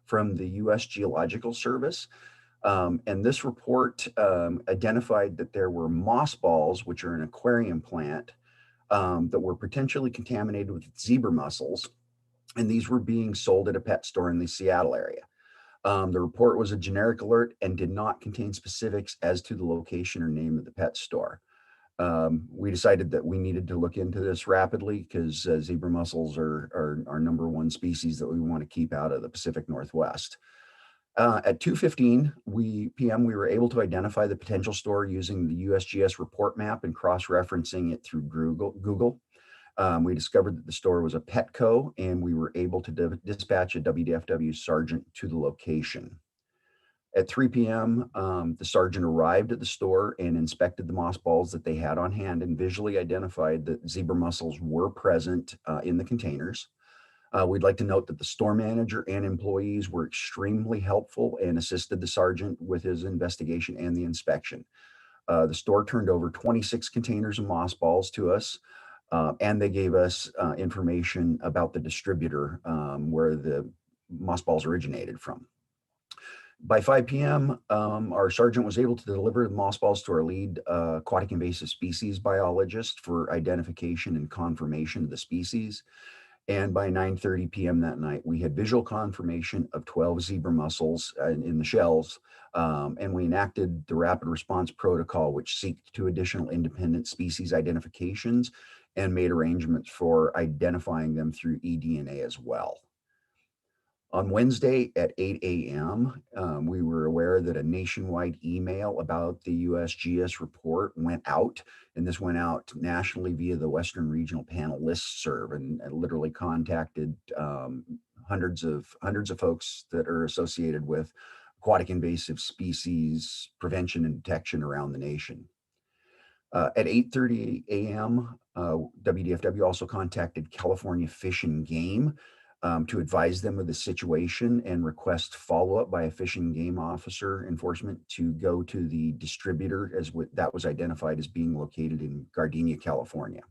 from the U.S. Geological Service. And this report identified that there were mossballs, which are an aquarium plant, that were potentially contaminated with zebra mussels, and these were being sold at a pet store in the Seattle area. The report was a generic alert and did not contain specifics as to the location or name of the pet store. We decided that we needed to look into this rapidly because zebra mussels are our number one species that we want to keep out of the Pacific Northwest. At 2:15 p.m., we were able to identify the potential store using the USGS report map and cross-referencing it through Google. We discovered that the store was a Petco, and we were able to dispatch a WDFW sergeant to the location. At 3 p.m., the sergeant arrived at the store and inspected the mossballs that they had on hand and visually identified that zebra mussels were present in the containers. We'd like to note that the store manager and employees were extremely helpful and assisted the sergeant with his investigation and the inspection. The store turned over 26 containers of mossballs to us, and they gave us information about the distributor where the mossballs originated from. By 5 p.m., our sergeant was able to deliver the mossballs to our lead aquatic invasive species biologist for identification and confirmation of the species. And by 9:30 p.m. that night, we had visual confirmation of 12 zebra mussels in the shells, and we enacted the rapid response protocol, which seeked 2 additional independent species identifications and made arrangements for identifying them through eDNA as well. On Wednesday at 8 a.m., we were aware that a nationwide email about the USGS report went out, and this went out nationally via the Western Regional Panel listserv, and literally contacted hundreds of folks that are associated with aquatic invasive species prevention and detection around the nation. At 8:30 a.m., WDFW also contacted California Fish and Game to advise them of the situation and request follow-up by a fish and game officer enforcement to go to the distributor as that was identified as being located in Gardenia, California.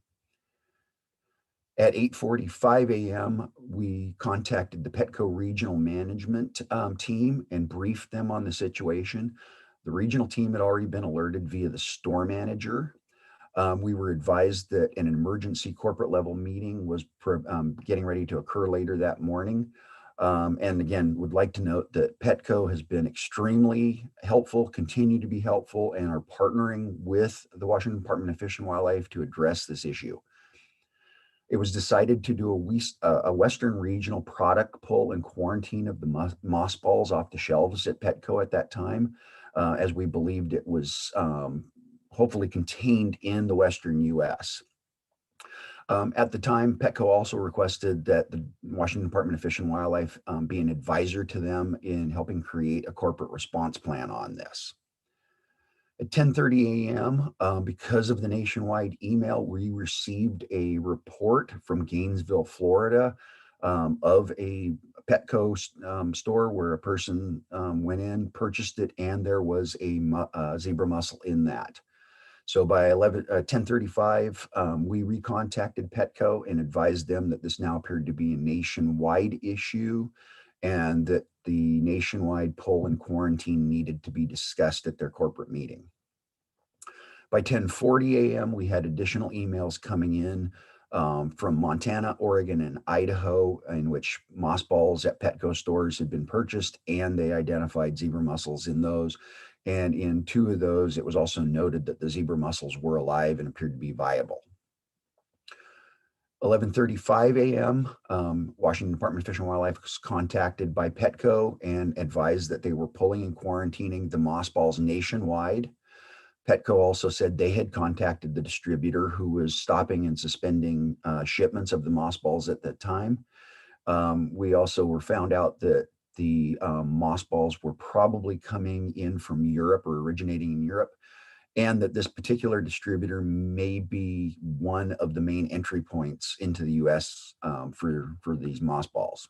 At 8:45 a.m., we contacted the Petco regional management team and briefed them on the situation. The regional team had already been alerted via the store manager. We were advised that an emergency corporate level meeting was getting ready to occur later that morning. And again, would like to note that Petco has been extremely helpful, continue to be helpful, and are partnering with the Washington Department of Fish and Wildlife to address this issue. It was decided to do a Western regional product pull and quarantine of the mossballs off the shelves at Petco at that time, as we believed it was hopefully contained in the Western U.S. At the time, Petco also requested that the Washington Department of Fish and Wildlife be an advisor to them in helping create a corporate response plan on this. At 10:30 a.m., because of the nationwide email, we received a report from Gainesville, Florida, of a Petco store where a person went in, purchased it, and there was a zebra mussel in that. So by 10:35, we recontacted Petco and advised them that this now appeared to be a nationwide issue and that the nationwide pull and quarantine needed to be discussed at their corporate meeting. By 10:40 a.m., we had additional emails coming in from Montana, Oregon, and Idaho, in which mossballs at Petco stores had been purchased, and they identified zebra mussels in those. And in 2 of those, it was also noted that the zebra mussels were alive and appeared to be viable. 11:35 a.m., Washington Department of Fish and Wildlife was contacted by Petco and advised that they were pulling and quarantining the mossballs nationwide. Petco also said they had contacted the distributor who was stopping and suspending shipments of the mossballs at that time. We also were found out that the mossballs were probably coming in from Europe or originating in Europe, and that this particular distributor may be one of the main entry points into the U.S. for these mossballs.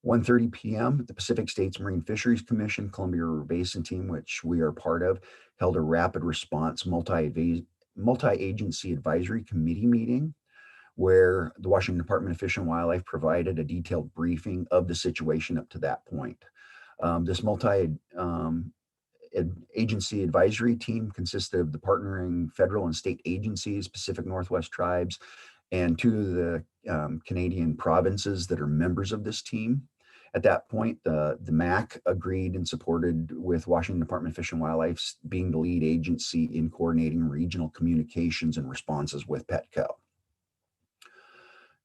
1:30 p.m., the Pacific States Marine Fisheries Commission, Columbia River Basin team, which we are part of, held a rapid response multi-agency advisory committee meeting. where the Washington Department of Fish and Wildlife provided a detailed briefing of the situation up to that point. This agency advisory team consisted of the partnering federal and state agencies, Pacific Northwest tribes, and two of the Canadian provinces that are members of this team. At that point, the MAC agreed and supported with Washington Department of Fish and Wildlife being the lead agency in coordinating regional communications and responses with Petco.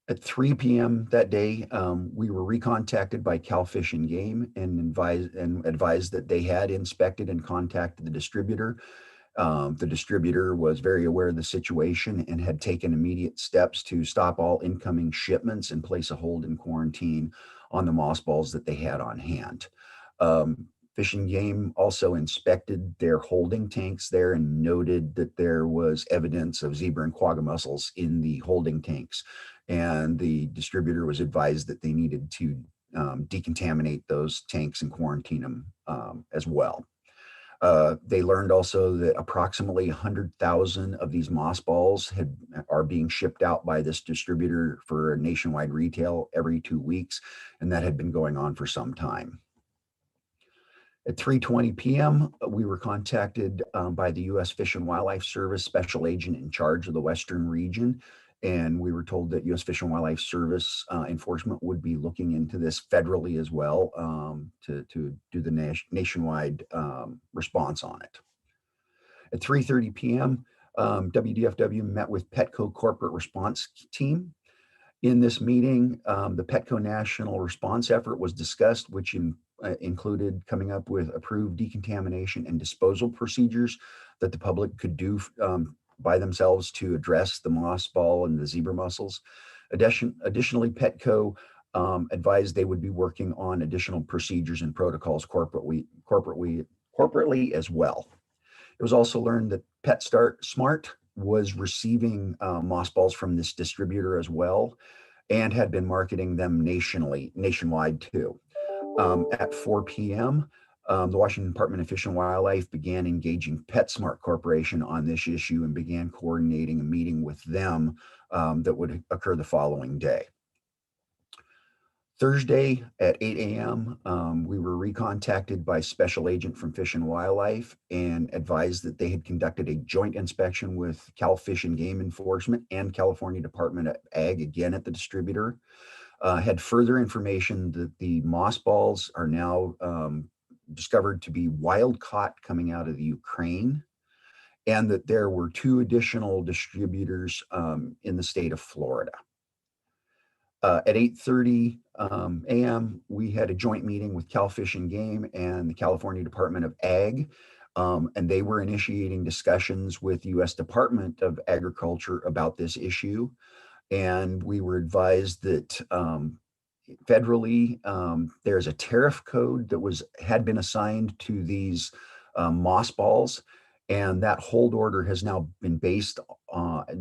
At 3 p.m. that day, we were recontacted by Cal Fish and Game and advised that they had inspected and contacted the distributor. The distributor was very aware of the situation and had taken immediate steps to stop all incoming shipments and place a hold in quarantine on the mothballs that they had on hand. Fish and Game also inspected their holding tanks there and noted that there was evidence of zebra and quagga mussels in the holding tanks. And the distributor was advised that they needed to decontaminate those tanks and quarantine them as well. They learned also that approximately 100,000 of these mothballs are being shipped out by this distributor for nationwide retail every 2 weeks, and that had been going on for some time. At 3:20 p.m., we were contacted by the U.S. Fish and Wildlife Service special agent in charge of the Western region, and we were told that U.S. Fish and Wildlife Service enforcement would be looking into this federally as well to do the nationwide response on it. At 3:30 p.m., WDFW met with Petco corporate response team. In this meeting, the Petco national response effort was discussed, which included coming up with approved decontamination and disposal procedures that the public could do by themselves to address the mothball and the zebra mussels. Additionally, Petco advised they would be working on additional procedures and protocols corporately as well. It was also learned that PetSmart was receiving mothballs from this distributor as well and had been marketing them nationwide too. At 4 p.m., the Washington Department of Fish and Wildlife began engaging PetSmart Corporation on this issue and began coordinating a meeting with them that would occur the following day. Thursday at 8 a.m., we were recontacted by Special Agent from Fish and Wildlife and advised that they had conducted a joint inspection with Cal Fish and Game Enforcement and California Department of Ag, again at the distributor. Had further information that the mothballs are now discovered to be wild caught coming out of the Ukraine, and that there were 2 additional distributors in the state of Florida. At 8:30 a.m., we had a joint meeting with Cal Fish and Game and the California Department of Ag, and they were initiating discussions with the U.S. Department of Agriculture about this issue. And we were advised that federally, there's a tariff code that had been assigned to these mothballs, and that hold order has now been based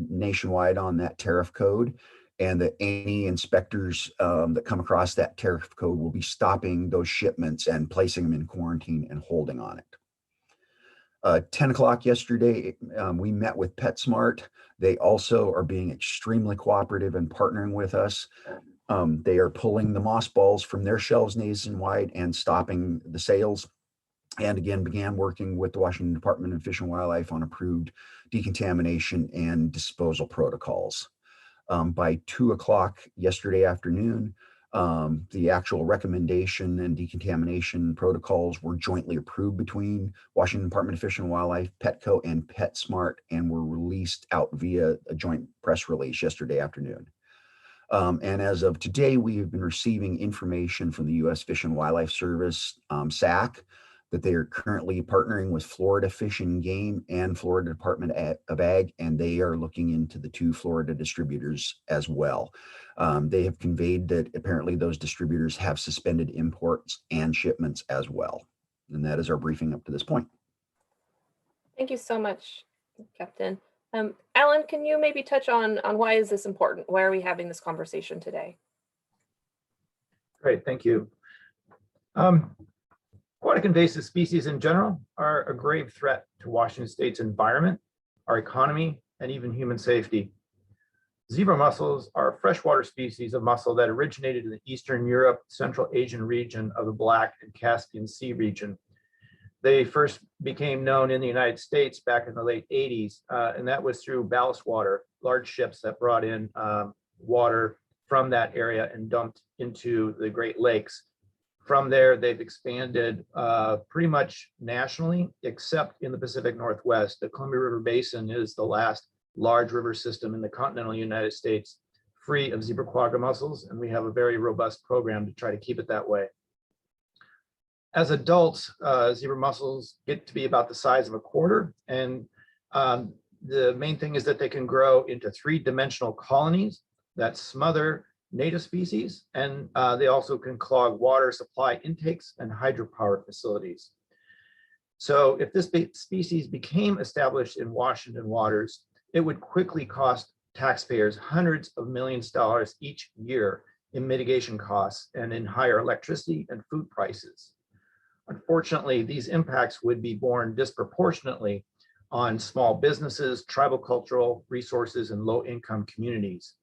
nationwide on that tariff code, and that any inspectors that come across that tariff code will be stopping those shipments and placing them in quarantine and holding on it. 10 o'clock yesterday, we met with PetSmart. They also are being extremely cooperative and partnering with us. They are pulling the mothballs from their shelves nationwide and stopping the sales. And again, began working with the Washington Department of Fish and Wildlife on approved decontamination and disposal protocols. By 2 o'clock yesterday afternoon, the actual recommendation and decontamination protocols were jointly approved between Washington Department of Fish and Wildlife, Petco, and PetSmart, and were released out via a joint press release yesterday afternoon. And as of today, we have been receiving information from the U.S. Fish and Wildlife Service, SAC, that they are currently partnering with Florida Fish and Game and Florida Department of Ag, and they are looking into the 2 Florida distributors as well. They have conveyed that apparently those distributors have suspended imports and shipments as well. And that is our briefing up to this point. Thank you so much, Captain. Alan, can you maybe touch on why is this important? Why are we having this conversation today? Great, thank you. Aquatic invasive species in general are a grave threat to Washington State's environment, our economy, and even human safety. Zebra mussels are freshwater species of mussel that originated in the Eastern Europe, Central Asian region of the Black and Caspian Sea region. They first became known in the United States back in the late 80s, and that was through ballast water, large ships that brought in water from that area and dumped into the Great Lakes. From there, they've expanded pretty much nationally, except in the Pacific Northwest. The Columbia River Basin is the last large river system in the continental United States free of zebra quagga mussels, and we have a very robust program to try to keep it that way. As adults, zebra mussels get to be about the size of a quarter, and the main thing is that they can grow into three-dimensional colonies that smother native species, and they also can clog water supply intakes and hydropower facilities. So if this species became established in Washington waters, it would quickly cost taxpayers hundreds of millions of dollars each year in mitigation costs and in higher electricity and food prices. Unfortunately, these impacts would be borne disproportionately on small businesses, tribal cultural resources, and low-income communities.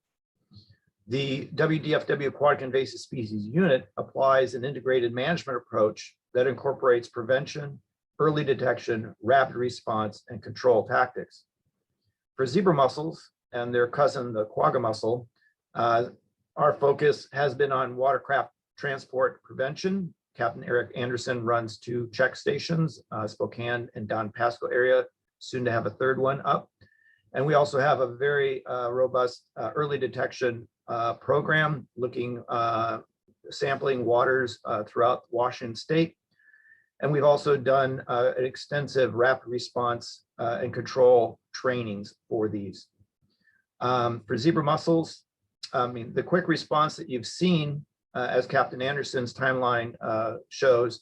The WDFW Aquatic Invasive Species Unit applies an integrated management approach that incorporates prevention, early detection, rapid response, and control tactics. For zebra mussels and their cousin, the quagga mussel, our focus has been on watercraft transport prevention. Captain Eric Anderson runs 2 check stations, Spokane and Don Pasco area, soon to have a 3rd one up. And we also have a very robust early detection program looking, sampling waters throughout Washington state. And we've also done an extensive rapid response and control trainings for these. For zebra mussels, the quick response that you've seen as Captain Anderson's timeline shows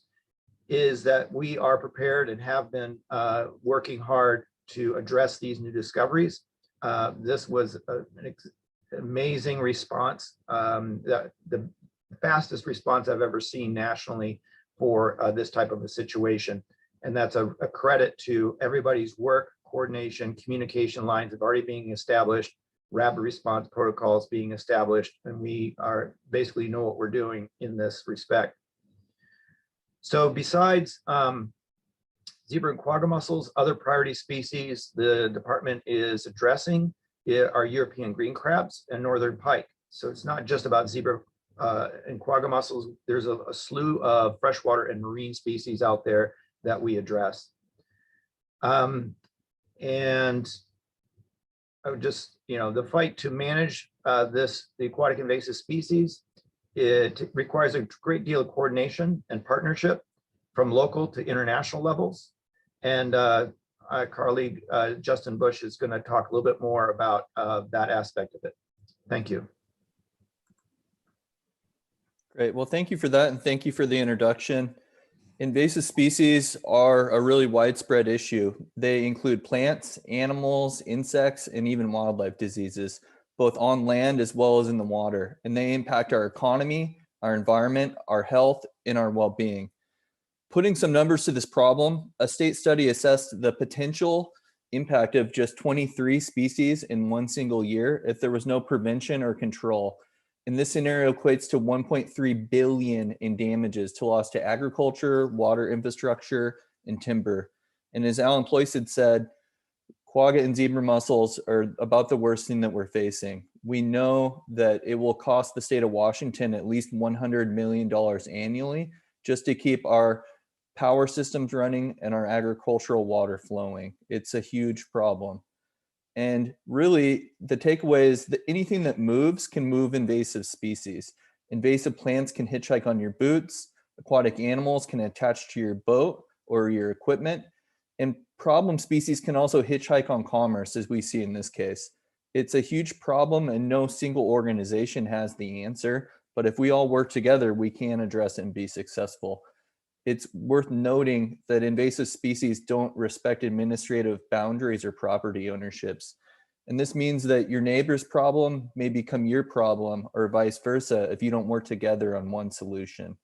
is that we are prepared and have been working hard to address these new discoveries. This was an amazing response, the fastest response I've ever seen nationally for this type of a situation. And that's a credit to everybody's work, coordination, communication lines have already being established, rapid response protocols being established, and we are basically know what we're doing in this respect. So besides zebra and quagga mussels, other priority species the department is addressing are European green crabs and northern pike. So it's not just about zebra and quagga mussels. There's a slew of freshwater and marine species out there that we address. And I would just, the fight to manage the aquatic invasive species, it requires a great deal of coordination and partnership from local to international levels. And our colleague, Justin Bush, is going to talk a little bit more about that aspect of it. Thank you. Great. Well, thank you for that. And thank you for the introduction. Invasive species are a really widespread issue. They include plants, animals, insects, and even wildlife diseases, both on land as well as in the water. And they impact our economy, our environment, our health, and our well-being. Putting some numbers to this problem, a state study assessed the potential impact of just 23 species in one single year if there was no prevention or control. And this scenario equates to 1.3 billion in damages to loss to agriculture, water infrastructure, and timber. And as Allen Pleus had said, quagga and zebra mussels are about the worst thing that we're facing. We know that it will cost the state of Washington at least $100 million annually just to keep our power systems running and our agricultural water flowing. It's a huge problem. And really, the takeaway is that anything that moves can move invasive species. Invasive plants can hitchhike on your boots. Aquatic animals can attach to your boat or your equipment. And problem species can also hitchhike on commerce, as we see in this case. It's a huge problem, and no single organization has the answer. But if we all work together, we can address it and be successful. It's worth noting that invasive species don't respect administrative boundaries or property ownerships. And this means that your neighbor's problem may become your problem or vice versa if you don't work together on one solution.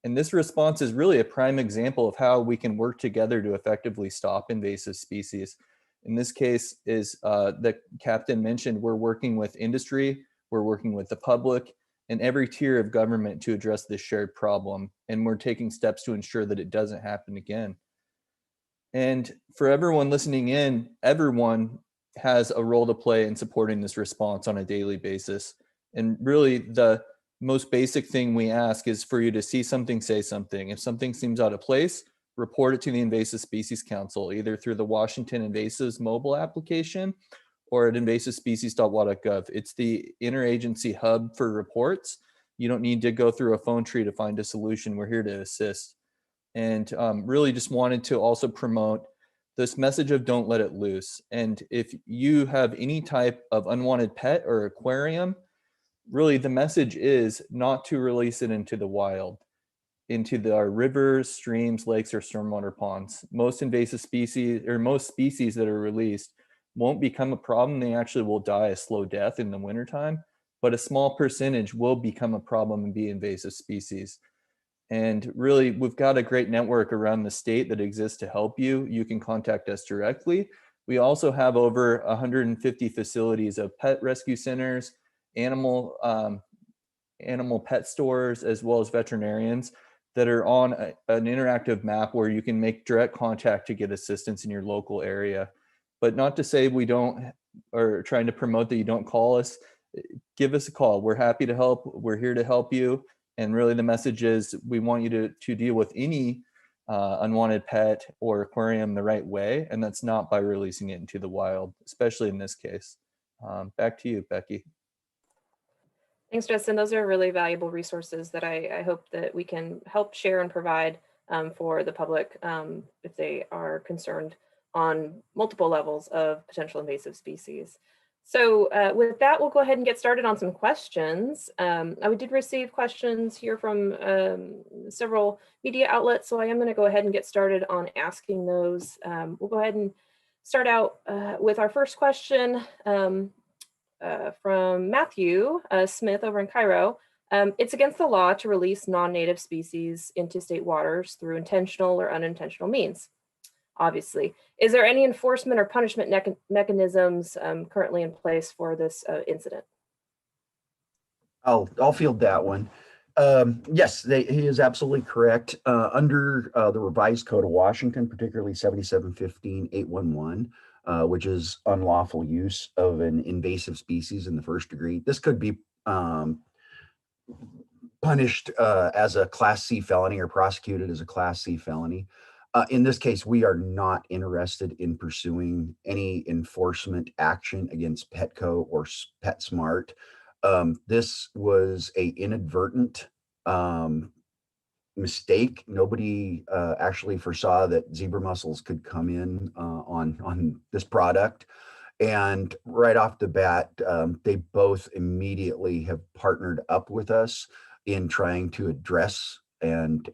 And this response is really a prime example of how we can work together to effectively stop invasive species. In this case, is the captain mentioned, we're working with industry, we're working with the public, and every tier of government to address this shared problem. And we're taking steps to ensure that it doesn't happen again. And for everyone listening in, everyone has a role to play in supporting this response on a daily basis. And really, the most basic thing we ask is for you to see something, say something. If something seems out of place, report it to the Invasive Species Council, either through the Washington Invasives mobile application or at invasivespecies.wa.gov. It's the interagency hub for reports. You don't need to go through a phone tree to find a solution. We're here to assist. And really just wanted to also promote this message of don't let it loose. And if you have any type of unwanted pet or aquarium, really the message is not to release it into the wild, into our rivers, streams, lakes, or stormwater ponds. Most invasive species, or most species that are released, won't become a problem. They actually will die a slow death in the wintertime, but a small percentage will become a problem and be invasive species. And really, we've got a great network around the state that exists to help you. You can contact us directly. We also have over 150 facilities of pet rescue centers, animal pet stores, as well as veterinarians that are on an interactive map where you can make direct contact to get assistance in your local area. But not to say we don't, or trying to promote that you don't call us. Give us a call. We're happy to help. We're here to help you. And really the message is we want you to deal with any unwanted pet or aquarium the right way. And that's not by releasing it into the wild, especially in this case. Back to you, Becky. Thanks, Justin. Those are really valuable resources that I hope that we can help share and provide for the public if they are concerned on multiple levels of potential invasive species. So with that, we'll go ahead and get started on some questions. We did receive questions here from several media outlets, so I am going to go ahead and get started on asking those. We'll go ahead and start out with our first question from Matthew Smith over in Cairo. It's against the law to release non-native species into state waters through intentional or unintentional means. Obviously, is there any enforcement or punishment mechanisms currently in place for this incident? I'll field that one. Yes, he is absolutely correct. Under the revised Code of Washington, particularly 7715-811, which is unlawful use of an invasive species in the first degree, this could be punished as a Class C felony or prosecuted as a Class C felony. In this case, we are not interested in pursuing any enforcement action against Petco or PetSmart. This was an inadvertent mistake. Nobody actually foresaw that zebra mussels could come in on this product. And right off the bat, they both immediately have partnered up with us in trying to address and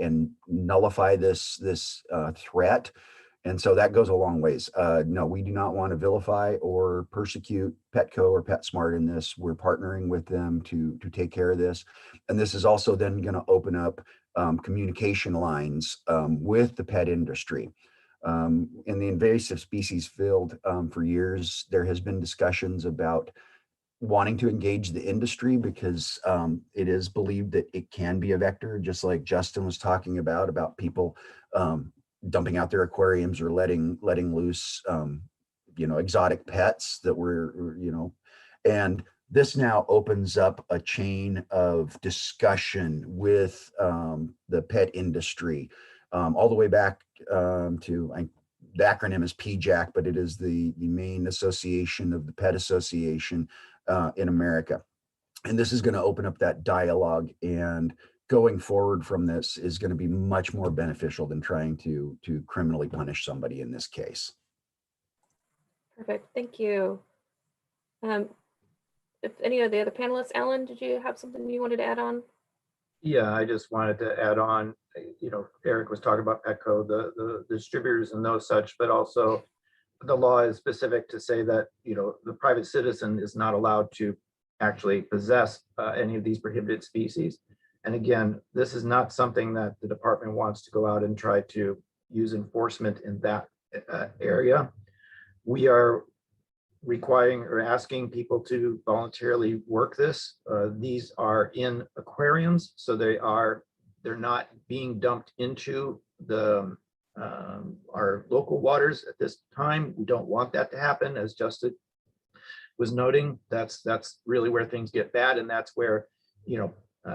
nullify this threat. And so that goes a long ways. No, we do not want to vilify or persecute Petco or PetSmart in this. We're partnering with them to take care of this. And this is also then going to open up communication lines with the pet industry. In the invasive species field, for years, there has been discussions about wanting to engage the industry because it is believed that it can be a vector, just like Justin was talking about people dumping out their aquariums or letting loose, exotic pets that were, and this now opens up a chain of discussion with the pet industry, all the way back to the acronym is PJAC, but it is the main association of the pet association in America. And this is going to open up that dialogue, and going forward from this is going to be much more beneficial than trying to criminally punish somebody in this case. Perfect, thank you. If any of the other panelists, Alan, did you have something you wanted to add on? Yeah, I just wanted to add on, Eric was talking about Petco, the distributors and those such, but also the law is specific to say that, the private citizen is not allowed to actually possess any of these prohibited species. And again, this is not something that the department wants to go out and try to use enforcement in that area. We are requiring or asking people to voluntarily work this. These are in aquariums, so they're not being dumped into the our local waters at this time. We don't want that to happen, as Justin was noting. That's really where things get bad, and that's where, you know,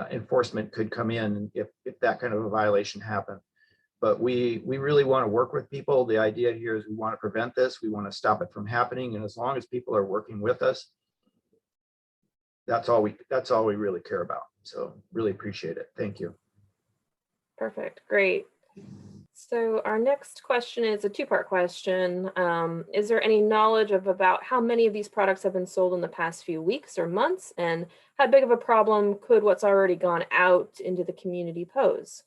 enforcement could come in if that kind of a violation happened. But we really want to work with people. The idea here is we want to prevent this. We want to stop it from happening. And as long as people are working with us, that's all we really care about. So really appreciate it. Thank you. Perfect. Great. So our next question is a two-part question. Is there any knowledge of about how many of these products have been sold in the past few weeks or months? And how big of a problem could what's already gone out into the community pose?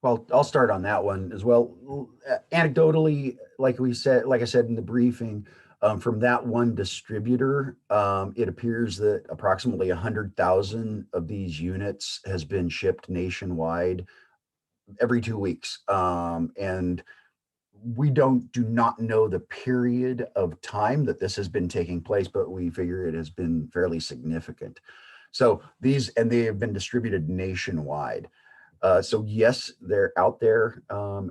Well, I'll start on that one as well. Anecdotally, like I said in the briefing, from that one distributor, it appears that approximately 100,000 of these units has been shipped nationwide every 2 weeks. And we do not know the period of time that this has been taking place, but we figure it has been fairly significant. So they have been distributed nationwide. So yes, they're out there.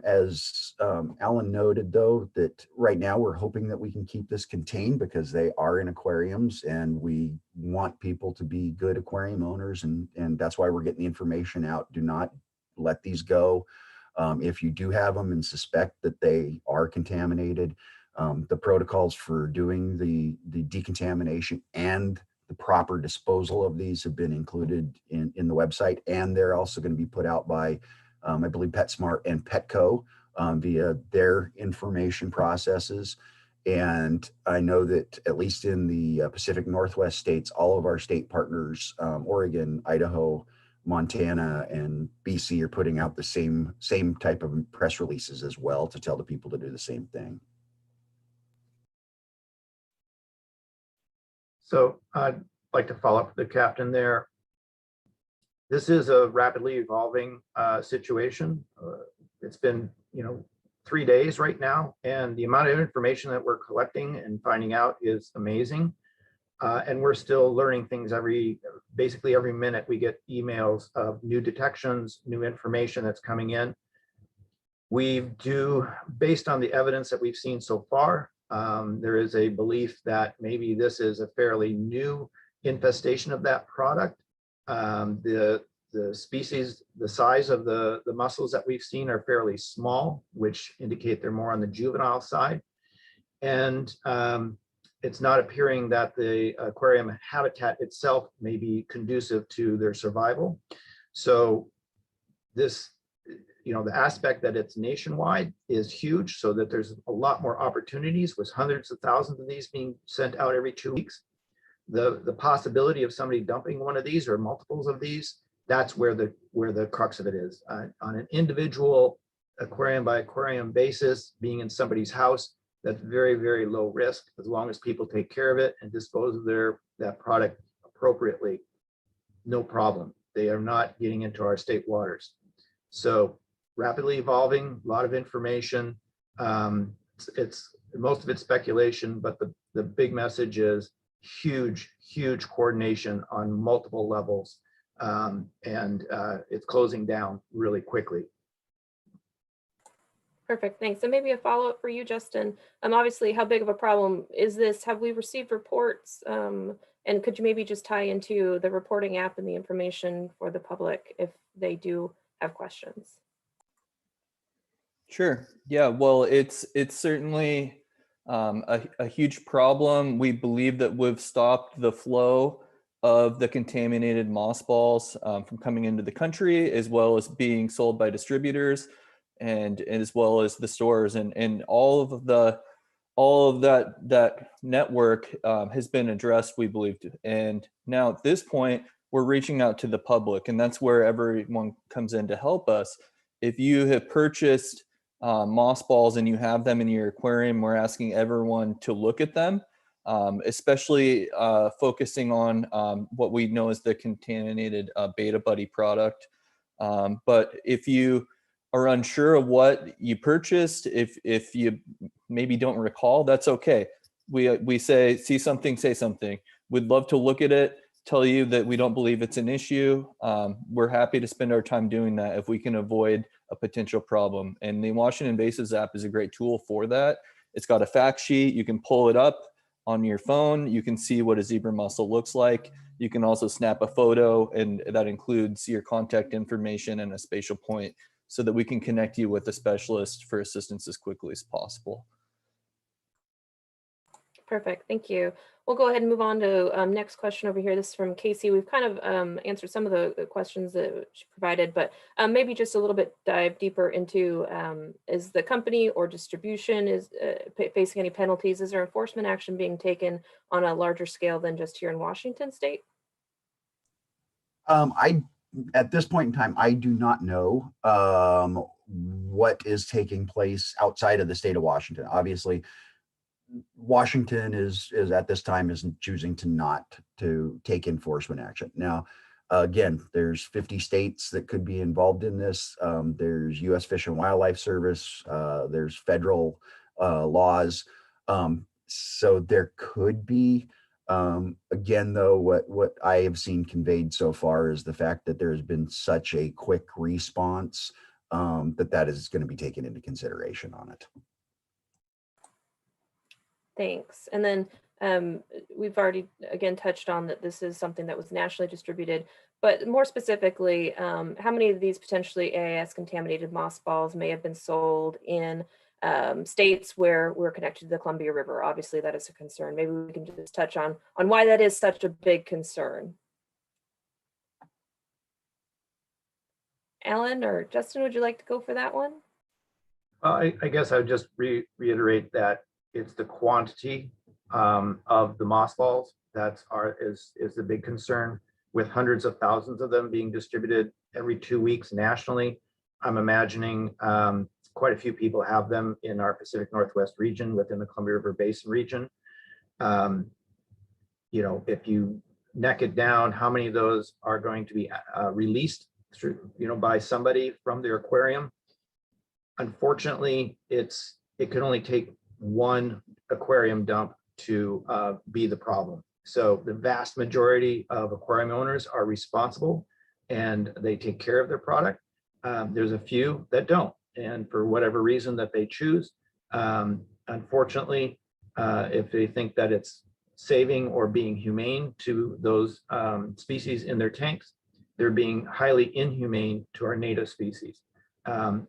As Alan noted, though, that right now we're hoping that we can keep this contained because they are in aquariums, and we want people to be good aquarium owners, and that's why we're getting the information out. Do not let these go. If you do have them and suspect that they are contaminated, the protocols for doing the decontamination and the proper disposal of these have been included in the website, and they're also going to be put out by, I believe, PetSmart and Petco via their information processes. And I know that at least in the Pacific Northwest states, all of our state partners, Oregon, Idaho, Montana, and BC, are putting out the same type of press releases as well to tell the people to do the same thing. So I'd like to follow up with the captain there. This is a rapidly evolving situation. It's been, 3 days right now, and the amount of information that we're collecting and finding out is amazing. And we're still learning things basically every minute. We get emails of new detections, new information that's coming in. Based on the evidence that we've seen so far, there is a belief that maybe this is a fairly new infestation of that product. The species, the size of the mussels that we've seen are fairly small, which indicate they're more on the juvenile side. And it's not appearing that the aquarium habitat itself may be conducive to their survival. So this, the aspect that it's nationwide is huge, so that there's a lot more opportunities with hundreds of thousands of these being sent out every 2 weeks. The possibility of somebody dumping one of these or multiples of these, that's where the crux of it is. On an individual aquarium by aquarium basis, being in somebody's house, that's very, very low risk as long as people take care of it and dispose of that product appropriately. No problem. They are not getting into our state waters. So rapidly evolving, a lot of information. It's most of it's speculation, but the big message is huge coordination on multiple levels, and it's closing down really quickly. Perfect, thanks. And maybe a follow-up for you, Justin. Obviously, how big of a problem is this? Have we received reports? And could you maybe just tie into the reporting app and the information for the public if they do have questions? Sure. Yeah. Well, it's certainly a huge problem. We believe that we've stopped the flow of the contaminated mossballs from coming into the country, as well as being sold by distributors, and as well as the stores, and all of that network has been addressed, we believe. And now at this point, we're reaching out to the public, and that's where everyone comes in to help us. If you have purchased mossballs and you have them in your aquarium, we're asking everyone to look at them, especially focusing on what we know as the contaminated Beta Buddy product. But if you are unsure of what you purchased, if you maybe don't recall, that's okay. We say, see something, say something. We'd love to look at it, tell you that we don't believe it's an issue. We're happy to spend our time doing that if we can avoid a potential problem. And the Washington Invasives app is a great tool for that. It's got a fact sheet. You can pull it up on your phone. You can see what a zebra mussel looks like. You can also snap a photo, and that includes your contact information and a spatial point, so that we can connect you with a specialist for assistance as quickly as possible. Perfect, thank you. We'll go ahead and move on to next question over here. This is from Casey. We've kind of answered some of the questions that she provided, but maybe just a little bit dive deeper into, is the company or distribution facing any penalties? Is there enforcement action being taken on a larger scale than just here in Washington state? At this point in time, I do not know what is taking place outside of the state of Washington. Obviously, Washington is at this time isn't choosing to not to take enforcement action. Now, again, there's 50 states that could be involved in this. There's U.S. Fish and Wildlife Service. There's federal laws. So there could be. Again, though, what I have seen conveyed so far is the fact that there's been such a quick response that is going to be taken into consideration on it. Thanks. And then we've already, again, touched on that this is something that was nationally distributed, but more specifically, how many of these potentially AIS contaminated mossballs may have been sold in states where we're connected to the Columbia River? Obviously, that is a concern. Maybe we can just touch on why that is such a big concern. Alan or Justin, would you like to go for that one? I guess I would just reiterate that it's the quantity of the mossballs is the big concern, with hundreds of thousands of them being distributed every 2 weeks nationally. I'm imagining quite a few people have them in our Pacific Northwest region within the Columbia River Basin region. You know, if you neck it down, how many of those are going to be released through, by somebody from their aquarium? Unfortunately, it can only take one aquarium dump to be the problem. So the vast majority of aquarium owners are responsible and they take care of their product. There's a few that don't, and for whatever reason that they choose, unfortunately, if they think that it's saving or being humane to those species in their tanks, they're being highly inhumane to our native species,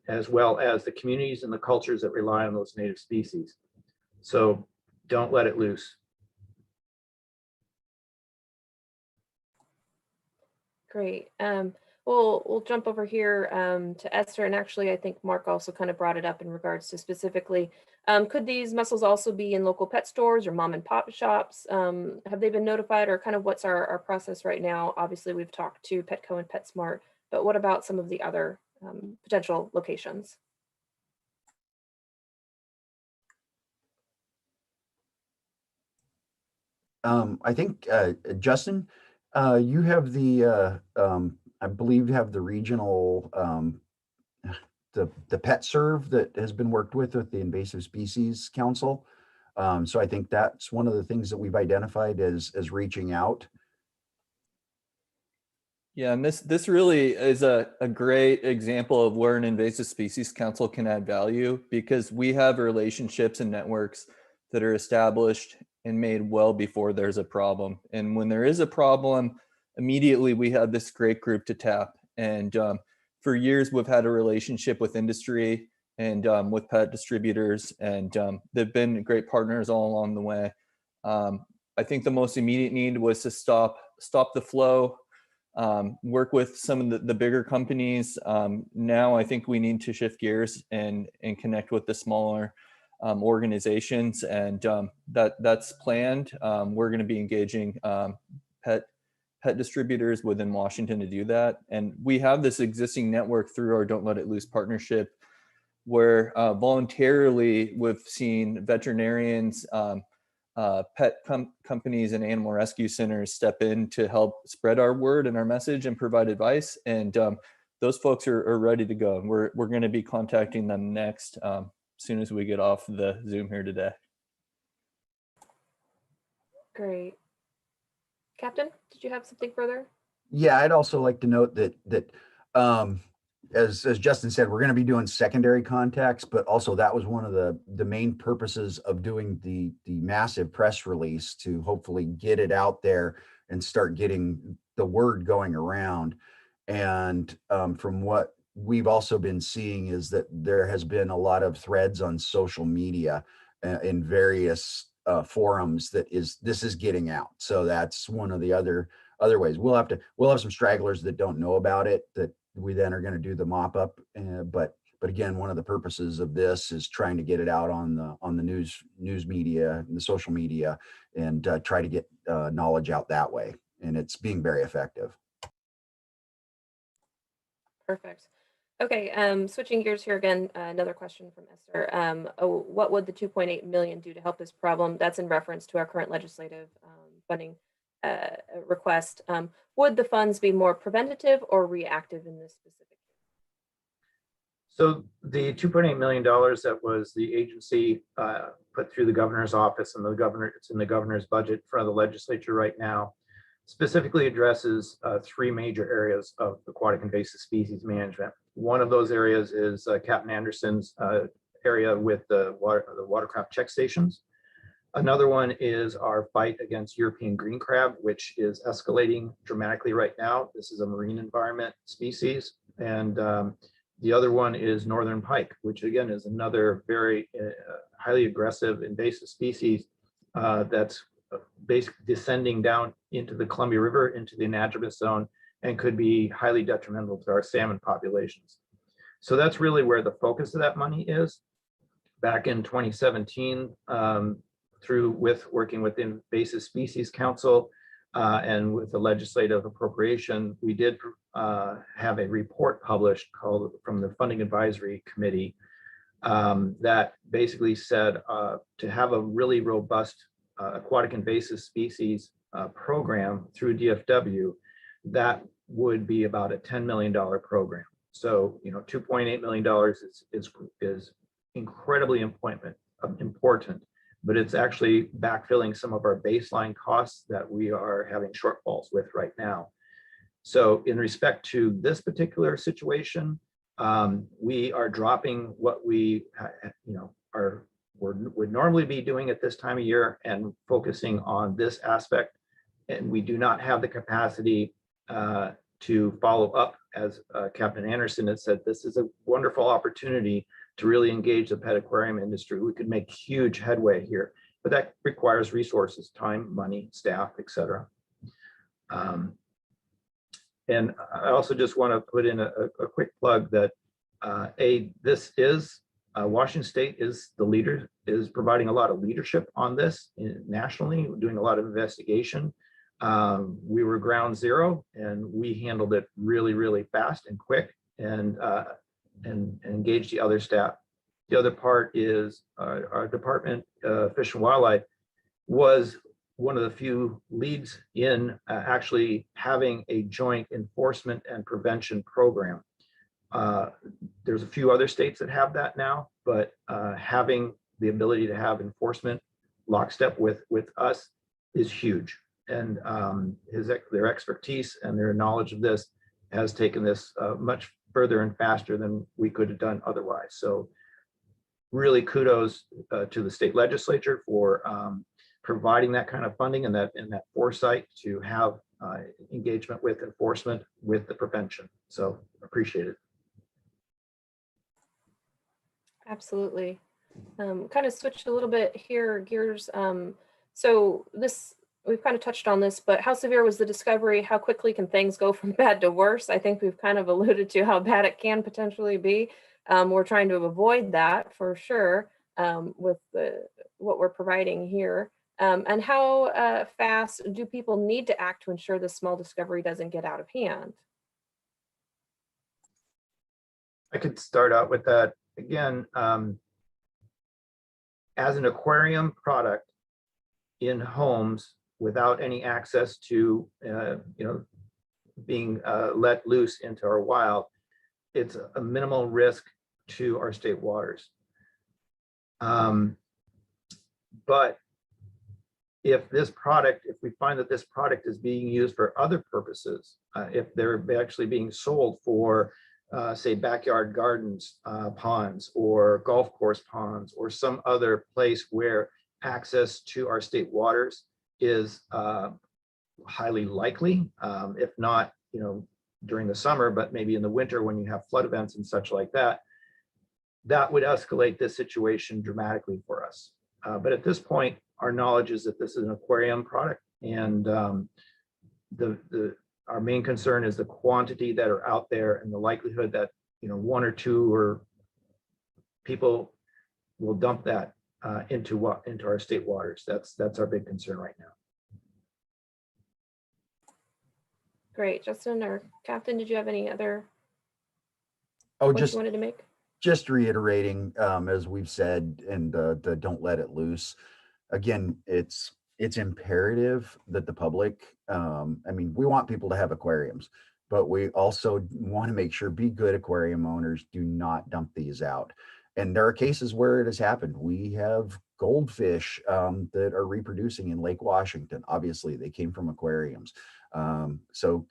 as well as the communities and the cultures that rely on those native species. So don't let it loose. Great. We'll jump over here to Esther, and actually I think Mark also kind of brought it up in regards to specifically, could these mussels also be in local pet stores or mom and pop shops? Have they been notified, or kind of what's our process right now? Obviously we've talked to Petco and PetSmart, but what about some of the other potential locations? I think, Justin, you have the, I believe you have the regional, the pet serve that has been worked with the Invasive Species Council. So I think that's one of the things that we've identified as reaching out. Yeah, and this really is a great example of where an Invasive Species Council can add value, because we have relationships and networks that are established and made well before there's a problem. And when there is a problem, immediately we have this great group to tap. And for years, we've had a relationship with industry and with pet distributors, and they've been great partners all along the way. I think the most immediate need was to stop the flow, work with some of the bigger companies. Now I think we need to shift gears and connect with the smaller organizations, and that's planned. We're going to be engaging pet distributors within Washington to do that. And we have this existing network through our Don't Let It Loose partnership, where voluntarily we've seen veterinarians, pet companies and animal rescue centers step in to help spread our word and our message and provide advice. And those folks are ready to go. And we're going to be contacting them next as soon as we get off the Zoom here today. Great. Captain, did you have something further? Yeah, I'd also like to note that as Justin said, we're going to be doing secondary contacts, but also that was one of the main purposes of doing the massive press release, to hopefully get it out there and start getting the word going around. And from what we've also been seeing is that there has been a lot of threads on social media in various forums this is getting out. So that's one of the other ways. We'll have some stragglers that don't know about it, that we then are going to do the mop up. But again, one of the purposes of this is trying to get it out on the news media and the social media, and try to get knowledge out that way. And it's being very effective. Perfect. Okay, switching gears here again, another question from Esther. What would the 2.8 million do to help this problem? That's in reference to our current legislative funding request. Would the funds be more preventative or reactive in this specific case? So the $2.8 million that was the agency put through the governor's office, and it's in the governor's budget for the legislature right now, specifically addresses three major areas of aquatic invasive species management. One of those areas is Captain Anderson's area with the watercraft check stations. Another one is our fight against European green crab, which is escalating dramatically right now. This is a marine environment species. And the other one is northern pike, which again is another very highly aggressive invasive species that's basically descending down into the Columbia River, into the anadromous zone, and could be highly detrimental to our salmon populations. So that's really where the focus of that money is. Back in 2017, working with the Invasive Species Council and with the legislative appropriation, we did have a report published called from the Funding Advisory Committee that basically said to have a really robust aquatic invasive species program through DFW, that would be about a $10 million program. So, $2.8 million is incredibly important, but it's actually backfilling some of our baseline costs that we are having shortfalls with right now. So in respect to this particular situation, we are dropping what we would normally be doing at this time of year and focusing on this aspect. And we do not have the capacity to follow up, as Captain Anderson has said. This is a wonderful opportunity to really engage the pet aquarium industry. We could make huge headway here, but that requires resources, time, money, staff, etc. And I also just want to put in a quick plug that this is Washington State is the leader, is providing a lot of leadership on this nationally, doing a lot of investigation. We were ground zero, and we handled it really, really fast and quick, and engaged the other staff. The other part is our Department of Fish and Wildlife was one of the few leads in actually having a joint enforcement and prevention program. There's a few other states that have that now, but having the ability to have enforcement lockstep with us is huge. And their expertise and their knowledge of this has taken this much further and faster than we could have done otherwise. So really kudos to the state legislature for providing that kind of funding and that foresight to have engagement with enforcement with the prevention. So appreciate it. Absolutely. Kind of switched a little bit here, gears. So this, we've kind of touched on this, but how severe was the discovery? How quickly can things go from bad to worse? I think we've kind of alluded to how bad it can potentially be. We're trying to avoid that for sure with what we're providing here. And how fast do people need to act to ensure this small discovery doesn't get out of hand? I could start out with that. Again, as an aquarium product in homes without any access to, being let loose into our wild, it's a minimal risk to our state waters. But if we find that this product is being used for other purposes, if they're actually being sold for, say, backyard gardens, ponds, or golf course ponds, or some other place where access to our state waters is highly likely, if not, during the summer, but maybe in the winter when you have flood events and such like that, that would escalate this situation dramatically for us. But at this point, our knowledge is that this is an aquarium product, and our main concern is the quantity that are out there and the likelihood that one or two or people will dump that into our state waters. That's our big concern right now. Great. Justin or Captain, did you have any other Oh, points you wanted to make? Just reiterating, as we've said, and the don't let it loose. Again, it's imperative that the public, I mean, we want people to have aquariums, but we also want to make sure, be good aquarium owners, do not dump these out. And there are cases where it has happened. We have goldfish that are reproducing in Lake Washington. Obviously, they came from aquariums. So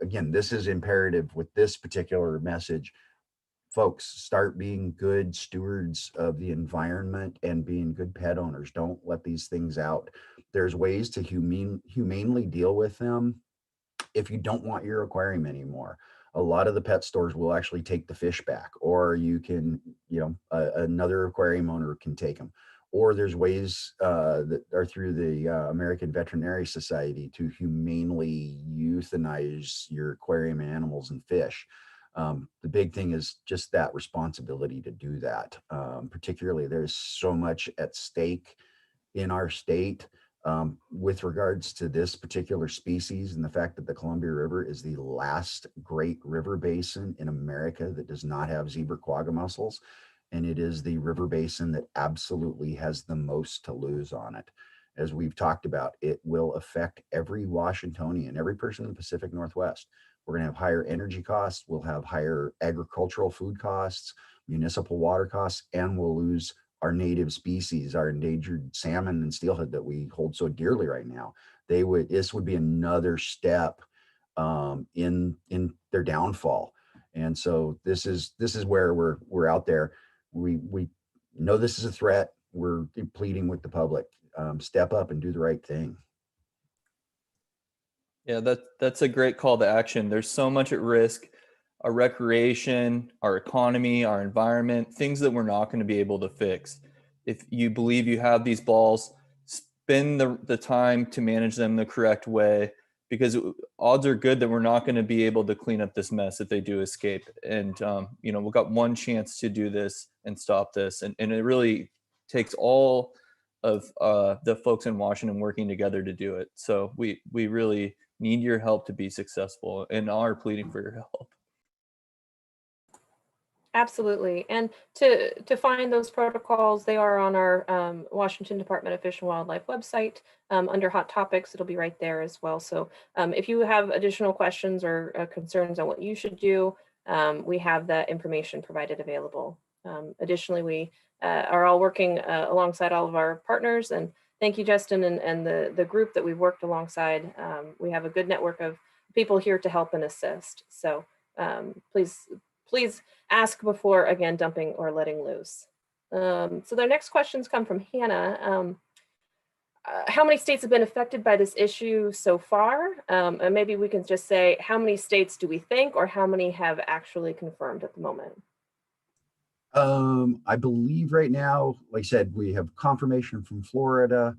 again, this is imperative with this particular message. Folks, start being good stewards of the environment and being good pet owners. Don't let these things out. There's ways to humanely deal with them if you don't want your aquarium anymore. A lot of the pet stores will actually take the fish back, or you can, another aquarium owner can take them. Or there's ways that are through the American Veterinary Society to humanely euthanize your aquarium animals and fish. The big thing is just that responsibility to do that. Particularly, there's so much at stake in our state with regards to this particular species, and the fact that the Columbia River is the last great river basin in America that does not have zebra quagga mussels. And it is the river basin that absolutely has the most to lose on it. As we've talked about, it will affect every Washingtonian, every person in the Pacific Northwest. We're going to have higher energy costs, we'll have higher agricultural food costs, municipal water costs, and we'll lose our native species, our endangered salmon and steelhead that we hold so dearly right now. This would be another step in their downfall. And so this is where we're out there. We know this is a threat. We're pleading with the public, step up and do the right thing. Yeah, that's a great call to action. There's so much at risk. Our recreation, our economy, our environment, things that we're not going to be able to fix. If you believe you have these balls, spend the time to manage them the correct way, because odds are good that we're not going to be able to clean up this mess if they do escape. And, we've got one chance to do this and stop this. And it really takes all of the folks in Washington working together to do it. So we really need your help to be successful and are pleading for your help. Absolutely. And to find those protocols, they are on our Washington Department of Fish and Wildlife website under Hot Topics. It'll be right there as well. So if you have additional questions or concerns on what you should do, we have that information provided available. Additionally, we are all working alongside all of our partners. And thank you, Justin, and the group that we've worked alongside. We have a good network of people here to help and assist. So please ask before, again, dumping or letting loose. So their next questions come from Hannah. How many states have been affected by this issue so far? And maybe we can just say, how many states do we think, or how many have actually confirmed at the moment? I believe right now, like I said, we have confirmation from Florida,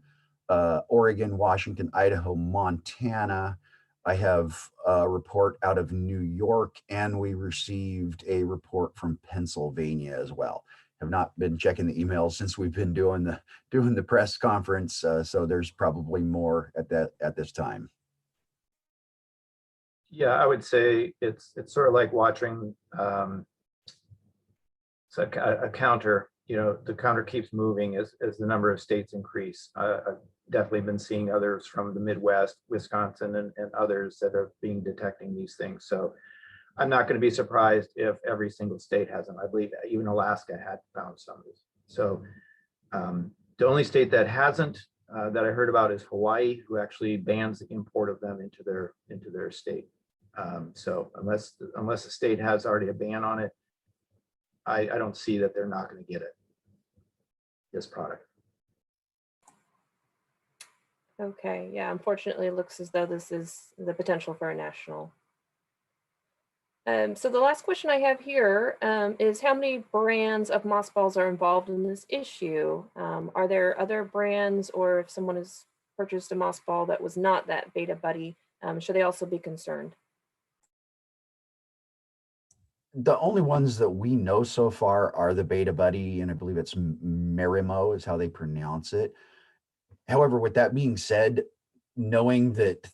Oregon, Washington, Idaho, Montana. I have a report out of New York, and we received a report from Pennsylvania as well. Have not been checking the emails since we've been doing the press conference, so there's probably more at this time. Yeah, I would say it's sort of like watching a counter. The counter keeps moving as the number of states increase. I've definitely been seeing others from the Midwest, Wisconsin, and others that are detecting these things. So I'm not going to be surprised if every single state has them. I believe even Alaska had found some of these. So the only state that hasn't that I heard about is Hawaii, who actually bans the import of them into their state. So unless the state has already a ban on it, I don't see that they're not going to get it, this product. Okay, yeah, unfortunately, it looks as though this is the potential for a national. So the last question I have here is how many brands of mossballs are involved in this issue? Are there other brands, or if someone has purchased a mossball that was not that Beta Buddy, should they also be concerned? The only ones that we know so far are the Beta Buddy, and I believe it's Merimo is how they pronounce it. However, with that being said, knowing that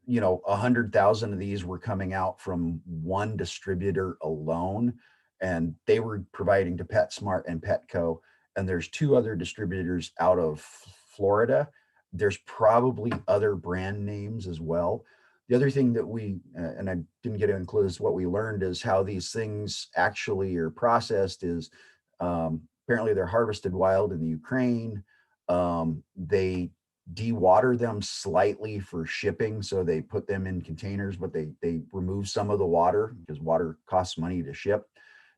100,000 of these were coming out from one distributor alone, and they were providing to PetSmart and Petco, and there's two other distributors out of Florida. There's probably other brand names as well. The other thing that we, and I didn't get to include, is what we learned is how these things actually are processed is apparently they're harvested wild in the Ukraine. They dewater them slightly for shipping, so they put them in containers, but they remove some of the water because water costs money to ship.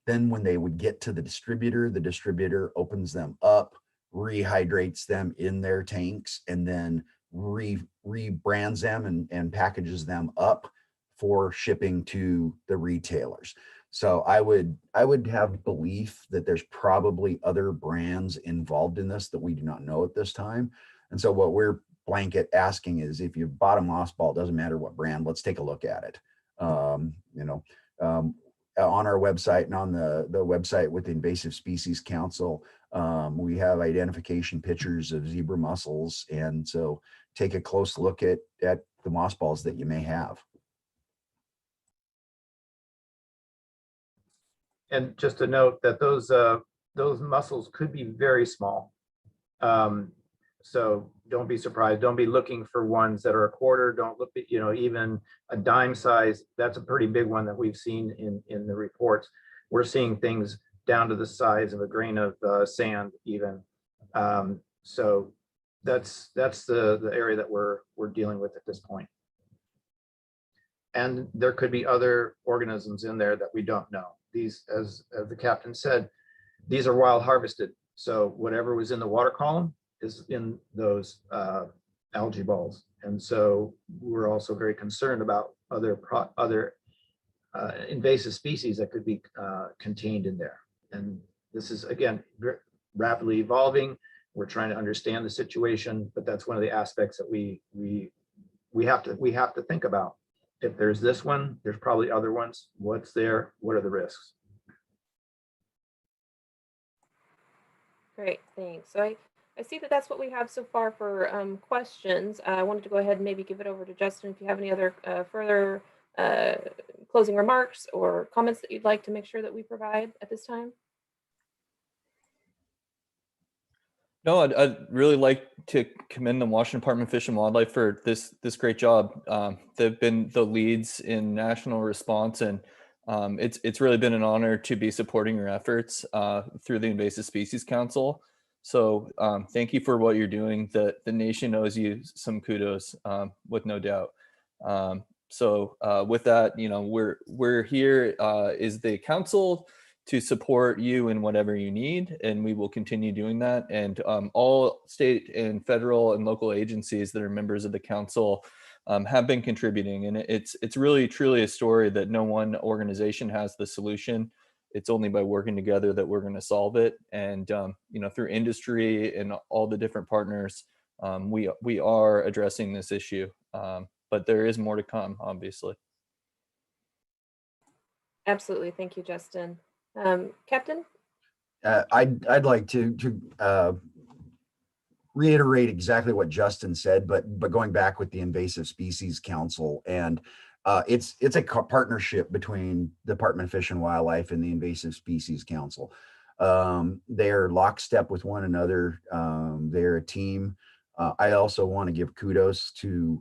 Then when they would get to the distributor opens them up, rehydrates them in their tanks, and then rebrands them and packages them up for shipping to the retailers. So I would have belief that there's probably other brands involved in this that we do not know at this time. And so what we're blanket asking is, if you've bought a mossball, doesn't matter what brand, let's take a look at it. On our website and on the website with the Invasive Species Council, we have identification pictures of zebra mussels. And so take a close look at the mossballs that you may have. And just to note that those mussels could be very small. So don't be surprised. Don't be looking for ones that are a quarter. Don't look at, even a dime size. That's a pretty big one that we've seen in the reports. We're seeing things down to the size of a grain of sand even. So that's the area that we're dealing with at this point. And there could be other organisms in there that we don't know. These, as the captain said, these are wild harvested. So whatever was in the water column is in those algae balls. And so we're also very concerned about other invasive species that could be contained in there. And this is, again, rapidly evolving. We're trying to understand the situation, but that's one of the aspects that we have to think about. If there's this one, there's probably other ones. What's there? What are the risks? Great, thanks. So I see that that's what we have so far for questions. I wanted to go ahead and maybe give it over to Justin if you have any other further closing remarks or comments that you'd like to make sure that we provide at this time. No, I'd really like to commend the Washington Department of Fish and Wildlife for this great job. They've been the leads in national response, and it's really been an honor to be supporting your efforts through the Invasive Species Council. So thank you for what you're doing. The nation owes you some kudos, with no doubt. So with that, we're here is the council to support you in whatever you need, and we will continue doing that. And all state and federal and local agencies that are members of the council have been contributing. And it's really truly a story that no one organization has the solution. It's only by working together that we're going to solve it. And through industry and all the different partners, we are addressing this issue. But there is more to come, obviously. Absolutely, thank you, Justin. Captain? I'd like to reiterate exactly what Justin said, but going back with the Invasive Species Council, and it's a partnership between the Department of Fish and Wildlife and the Invasive Species Council. They're lockstep with one another. They're a team. I also want to give kudos to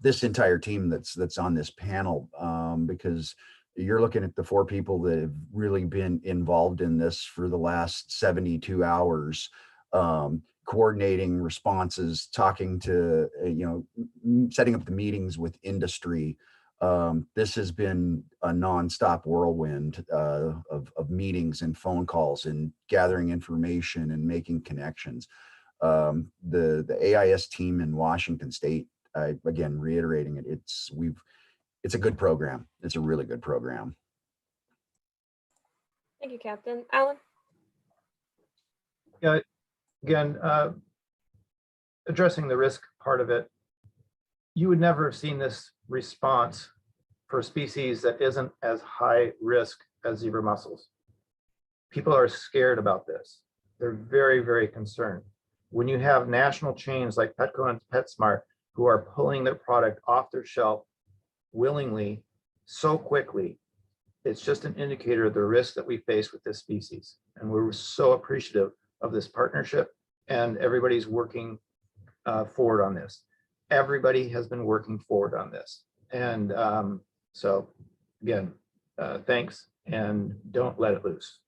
this entire team that's on this panel, because you're looking at the 4 people that have really been involved in this for the last 72 hours, coordinating responses, talking to, setting up the meetings with industry. This has been a nonstop whirlwind of meetings and phone calls and gathering information and making connections. The AIS team in Washington State, again, reiterating it, it's a good program. It's a really good program. Thank you, Captain. Alan? Yeah, again, addressing the risk part of it, you would never have seen this response for a species that isn't as high risk as zebra mussels. People are scared about this. They're very, very concerned. When you have national chains like Petco and PetSmart who are pulling their product off their shelf willingly so quickly, it's just an indicator of the risk that we face with this species. And we're so appreciative of this partnership, and everybody's working forward on this. Everybody has been working forward on this. And so again, thanks, and don't let it loose.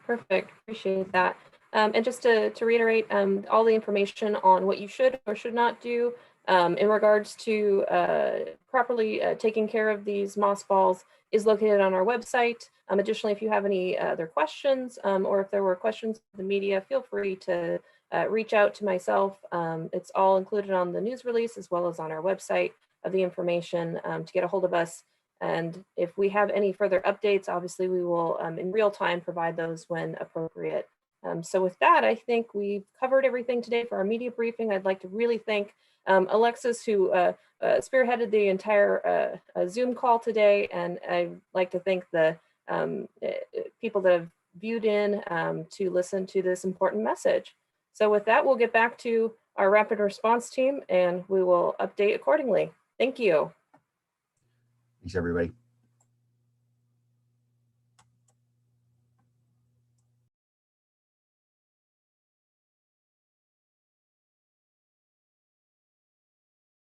Perfect, appreciate that. And just to reiterate, all the information on what you should or should not do in regards to properly taking care of these moss balls is located on our website. Additionally, if you have any other questions or if there were questions of the media, feel free to reach out to myself. It's all included on the news release as well as on our website of the information to get a hold of us. And if we have any further updates, obviously we will in real time provide those when appropriate. So with that, I think we've covered everything today for our media briefing. I'd like to really thank Alexis, who spearheaded the entire Zoom call today. And I'd like to thank the people that have viewed in to listen to this important message. So with that, we'll get back to our rapid response team and we will update accordingly. Thank you. Thanks, everybody.